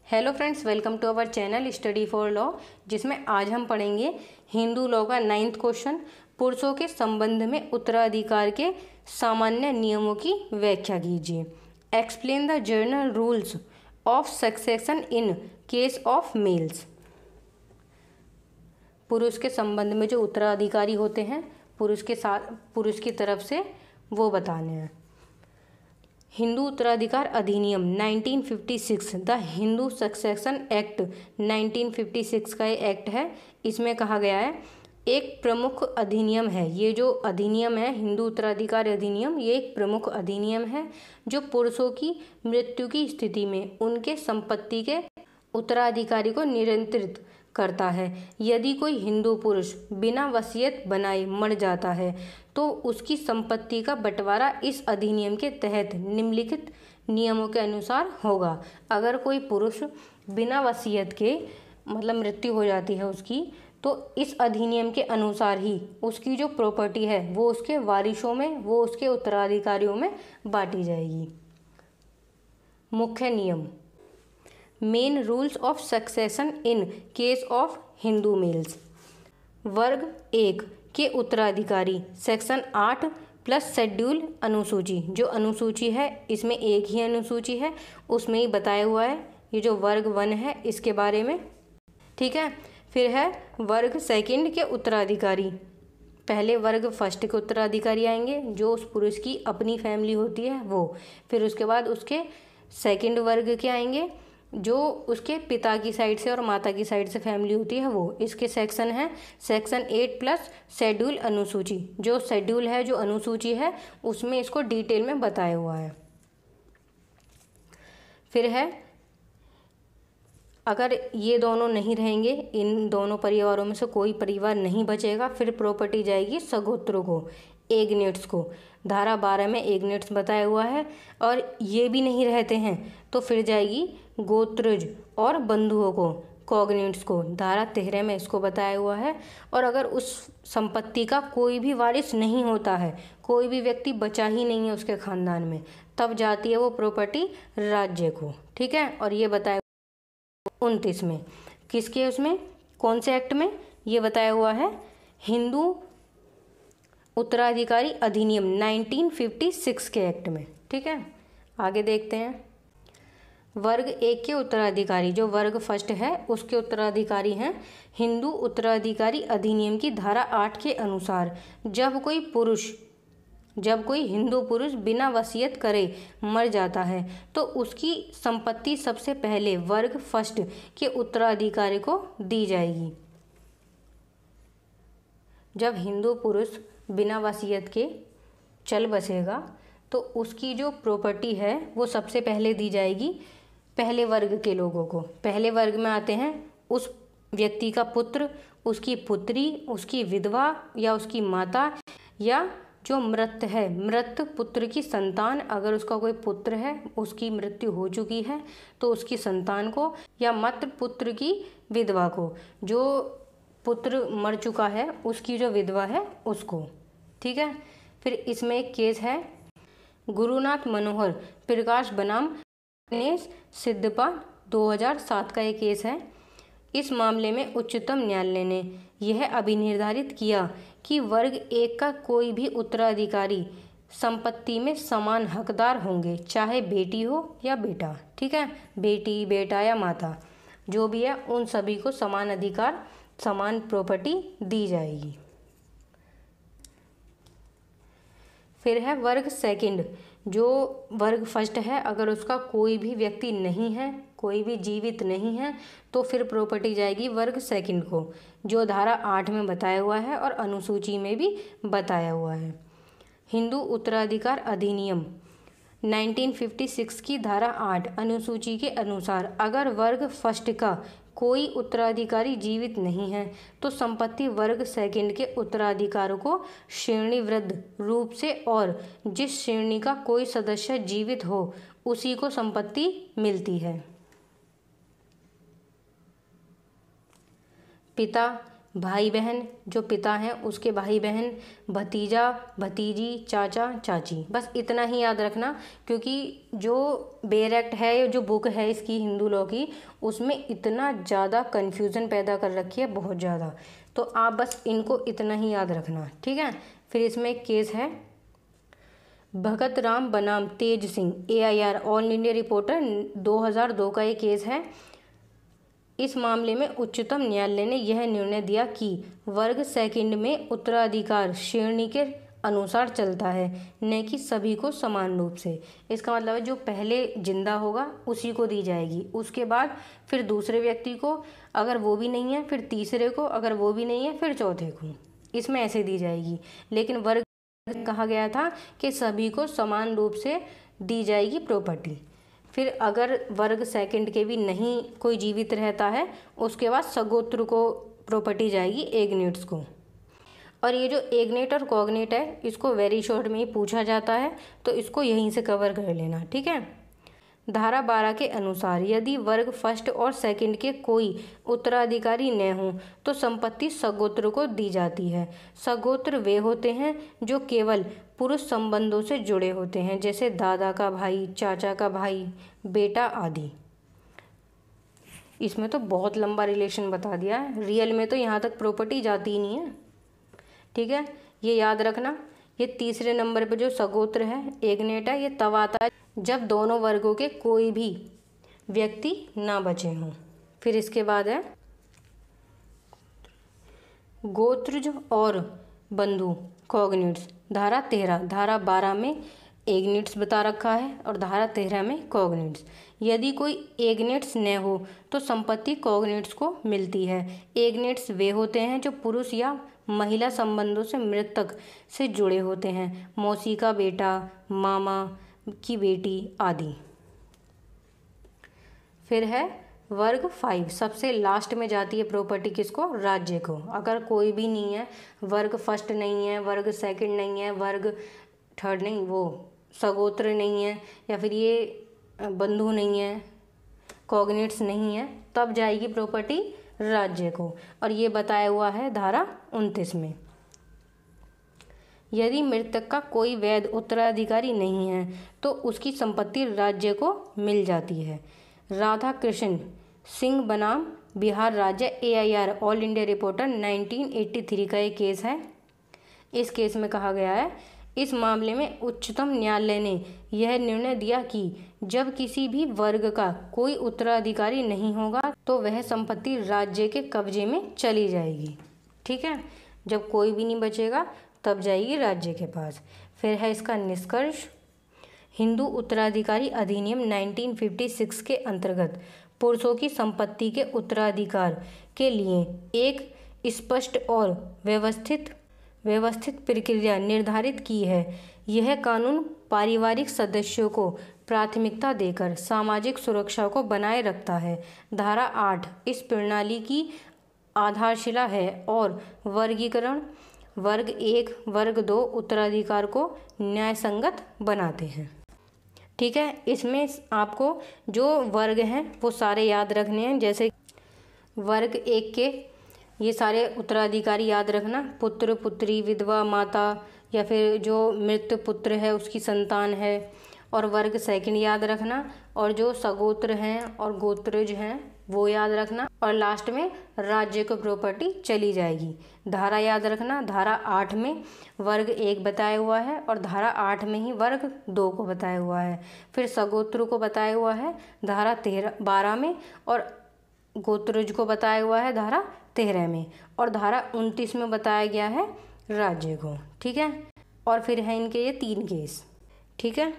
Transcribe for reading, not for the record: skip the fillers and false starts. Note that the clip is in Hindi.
Hello friends, welcome to our channel study for law, जिसमें आज हम पढ़ेंगे हिंदू लॉ का 9th क्वेश्चन। पुरुषों के संबंध में उत्तराधिकार के सामान्य नियमों की व्याख्या कीजिए। Explain the general rules of succession in case of males. पुरुष के संबंध में जो उत्तराधिकारी होते हैं पुरुष की तरफ से, वो बताने हैं। हिंदू उत्तराधिकार अधिनियम 1956, द हिंदू सक्सेशन एक्ट 1956 का ये एक्ट है। इसमें कहा गया है एक प्रमुख अधिनियम है। ये जो अधिनियम है हिंदू उत्तराधिकार अधिनियम, ये एक प्रमुख अधिनियम है जो पुरुषों की मृत्यु की स्थिति में उनके संपत्ति के उत्तराधिकारी को नियंत्रित करता है। यदि कोई हिंदू पुरुष बिना वसीयत बनाए मर जाता है तो उसकी संपत्ति का बंटवारा इस अधिनियम के तहत निम्नलिखित नियमों के अनुसार होगा। अगर कोई पुरुष बिना वसीयत के मृत्यु हो जाती है उसकी, तो इस अधिनियम के अनुसार ही उसकी जो प्रॉपर्टी है वो उसके वारिसों में, वो उसके उत्तराधिकारियों में बांटी जाएगी। मुख्य नियम, main rules of succession in case of Hindu males. वर्ग 1 के उत्तराधिकारी, सेक्शन 8 प्लस शेड्यूल अनुसूची। जो अनुसूची है इसमें एक ही अनुसूची है, उसमें ही बताया हुआ है ये जो वर्ग 1 है इसके बारे में, ठीक है। फिर है वर्ग 2 के उत्तराधिकारी। पहले वर्ग 1 के उत्तराधिकारी आएंगे जो उस पुरुष की अपनी फैमिली होती है वो। फिर उसके बाद उसके 2nd वर्ग के आएंगे जो उसके पिता की साइड से और माता की साइड से फैमिली होती है वो। इसके सेक्शन है सेक्शन 8 प्लस शेड्यूल अनुसूची। जो शेड्यूल है, जो अनुसूची है, उसमें इसको डिटेल में बताया हुआ है। फिर है अगर ये दोनों नहीं रहेंगे, इन दोनों परिवारों में से कोई परिवार नहीं बचेगा, फिर प्रॉपर्टी जाएगी सगोत्रों को, एग्नेट्स को। धारा 12 में एग्नेट्स बताया हुआ है। और ये भी नहीं रहते हैं तो फिर जाएगी गोत्रज और बंधुओं को, कॉग्नेट्स को। धारा 13 में इसको बताया हुआ है। और अगर उस संपत्ति का कोई भी वारिस नहीं होता है, कोई भी व्यक्ति बचा ही नहीं है उसके खानदान में, तब जाती है वो प्रॉपर्टी राज्य को, ठीक है। और ये बताया 29 में, किसके उसमें, कौन से एक्ट में, ये बताया हुआ है हिंदू उत्तराधिकारी अधिनियम 1956 के एक्ट में, ठीक है। आगे देखते हैं। वर्ग 1 के उत्तराधिकारी, जो वर्ग 1 है उसके उत्तराधिकारी हैं हिंदू उत्तराधिकारी अधिनियम की धारा 8 के अनुसार। जब कोई हिंदू पुरुष बिना वसीयत करे मर जाता है तो उसकी संपत्ति सबसे पहले वर्ग 1 के उत्तराधिकारी को दी जाएगी। जब हिंदू पुरुष बिना वसीयत के चल बसेगा तो उसकी जो प्रॉपर्टी है वो सबसे पहले दी जाएगी पहले वर्ग के लोगों को। पहले वर्ग में आते हैं उस व्यक्ति का पुत्र, उसकी पुत्री, उसकी विधवा या उसकी माता, या जो मृत है, मृत पुत्र की संतान। अगर उसका कोई पुत्र है, उसकी मृत्यु हो चुकी है तो उसकी संतान को, या मृत पुत्र की विधवा को। जो पुत्र मर चुका है उसकी जो विधवा है उसको, ठीक है। फिर इसमें एक केस है गुरुनाथ मनोहर प्रकाश बनाम गणेश सिद्धपा 2007 का एक केस है। इस मामले में उच्चतम न्यायालय ने यह अभिनिर्धारित किया कि वर्ग 1 का कोई भी उत्तराधिकारी संपत्ति में समान हकदार होंगे, चाहे बेटी हो या बेटा, ठीक है। बेटी, बेटा या माता जो भी है उन सभी को समान अधिकार, समान प्रॉपर्टी दी जाएगी। फिर है वर्ग 2, जो वर्ग 1 है, अगर उसका कोई भी व्यक्ति नहीं है, कोई भी जीवित नहीं है, तो फिर प्रॉपर्टी जाएगी वर्ग 2 को, जो धारा 8 में बताया हुआ है और अनुसूची में भी बताया हुआ है। हिंदू उत्तराधिकार अधिनियम 1956 की धारा 8 अनुसूची के अनुसार अगर वर्ग 1 का कोई उत्तराधिकारी जीवित नहीं है तो संपत्ति वर्ग 2 के उत्तराधिकारों को श्रेणीबद्ध रूप से, और जिस श्रेणी का कोई सदस्य जीवित हो उसी को संपत्ति मिलती है। पिता, भाई बहन जो पिता हैं उसके भाई बहन, भतीजा भतीजी, चाचा चाची, बस इतना ही याद रखना, क्योंकि जो बेयर एक्ट है, जो बुक है इसकी हिंदू लॉ की, उसमें इतना ज़्यादा कन्फ्यूज़न पैदा कर रखी है, बहुत ज़्यादा। तो आप बस इनको इतना ही याद रखना, ठीक है। फिर इसमें एक केस है भगत राम बनाम Tej Singh, AIR all India reporter 2002 का ये केस है। इस मामले में उच्चतम न्यायालय ने यह निर्णय दिया कि वर्ग सेकंड में उत्तराधिकार श्रेणी के अनुसार चलता है, न कि सभी को समान रूप से। इसका मतलब है जो पहले जिंदा होगा उसी को दी जाएगी, उसके बाद फिर दूसरे व्यक्ति को, अगर वो भी नहीं है फिर तीसरे को, अगर वो भी नहीं है फिर चौथे को, इसमें ऐसे दी जाएगी। लेकिन वर्ग कहा गया था कि सभी को समान रूप से दी जाएगी प्रॉपर्टी। फिर अगर वर्ग सेकंड के भी नहीं कोई जीवित रहता है, उसके बाद सगोत्र को प्रॉपर्टी जाएगी एग्नेट्स को। और ये जो एग्नेट और कॉग्नेट है, इसको वेरी शॉर्ट में ही पूछा जाता है, तो इसको यहीं से कवर कर लेना, ठीक है। धारा 12 के अनुसार यदि वर्ग फर्स्ट और सेकंड के कोई उत्तराधिकारी न हो तो संपत्ति सगोत्र को दी जाती है। सगोत्र वे होते हैं जो केवल पुरुष संबंधों से जुड़े होते हैं, जैसे दादा का भाई, चाचा का भाई, बेटा आदि। इसमें तो बहुत लंबा रिलेशन बता दिया है, रियल में तो यहाँ तक प्रॉपर्टी जाती ही नहीं है, ठीक है। ये याद रखना। ये तीसरे नंबर पे जो सगोत्र है, एग्नेट है, ये तब आता है जब दोनों वर्गों के कोई भी व्यक्ति ना बचे हों। फिर इसके बाद है गोत्रज और बंधु कॉग्नेट्स, धारा 13। धारा 12 में एग्नेट्स बता रखा है और धारा 13 में कॉग्नेट्स। यदि कोई एग्नेट्स न हो तो संपत्ति कॉग्नेट्स को मिलती है। एग्नेट्स वे होते हैं जो पुरुष या महिला संबंधों से मृतक से जुड़े होते हैं, मौसी का बेटा, मामा की बेटी आदि। फिर है वर्ग 5, सबसे लास्ट में जाती है प्रॉपर्टी किसको? राज्य को। अगर कोई भी नहीं है, वर्ग फर्स्ट नहीं है, वर्ग सेकंड नहीं है, वर्ग थर्ड नहीं, वो सगोत्र नहीं है, या फिर ये बंधु नहीं है, कॉग्नेट्स नहीं है, तब जाएगी प्रॉपर्टी राज्य को। और ये बताया हुआ है धारा 29 में। यदि मृतक का कोई वैध उत्तराधिकारी नहीं है तो उसकी संपत्ति राज्य को मिल जाती है। राधा कृष्ण सिंह बनाम बिहार राज्य, AIR ऑल इंडिया रिपोर्टर 1983 का एक केस है। इस केस में कहा गया है, इस मामले में उच्चतम न्यायालय ने यह निर्णय दिया कि जब किसी भी वर्ग का कोई उत्तराधिकारी नहीं होगा तो वह संपत्ति राज्य के कब्जे में चली जाएगी, ठीक है। जब कोई भी नहीं बचेगा तब जाएगी राज्य के पास। फिर है इसका निष्कर्ष। हिंदू उत्तराधिकारी अधिनियम 1956 के अंतर्गत पुरुषों की संपत्ति के उत्तराधिकार के लिए एक स्पष्ट और व्यवस्थित प्रक्रिया निर्धारित की है। यह कानून पारिवारिक सदस्यों को प्राथमिकता देकर सामाजिक सुरक्षा को बनाए रखता है। धारा 8 इस प्रणाली की आधारशिला है और वर्गीकरण वर्ग 1, वर्ग 2 उत्तराधिकार को न्यायसंगत बनाते हैं, ठीक है। इसमें आपको जो वर्ग हैं वो सारे याद रखने हैं। जैसे वर्ग 1 के ये सारे उत्तराधिकारी याद रखना, पुत्र, पुत्री, विधवा, माता, या फिर जो मृत पुत्र है उसकी संतान है। और वर्ग सेकंड याद रखना, और जो सगोत्र हैं और गोत्रज हैं वो याद रखना। और लास्ट में राज्य को प्रॉपर्टी चली जाएगी। धारा याद रखना, धारा 8 में वर्ग 1 बताया हुआ है और धारा 8 में ही वर्ग 2 को बताया हुआ है। फिर सगोत्र को बताया हुआ है धारा 12 में, और गोत्रज को बताया हुआ है धारा 13 में, और धारा 29 में बताया गया है राज्य को, ठीक है। और फिर है इनके ये 3 केस, ठीक है।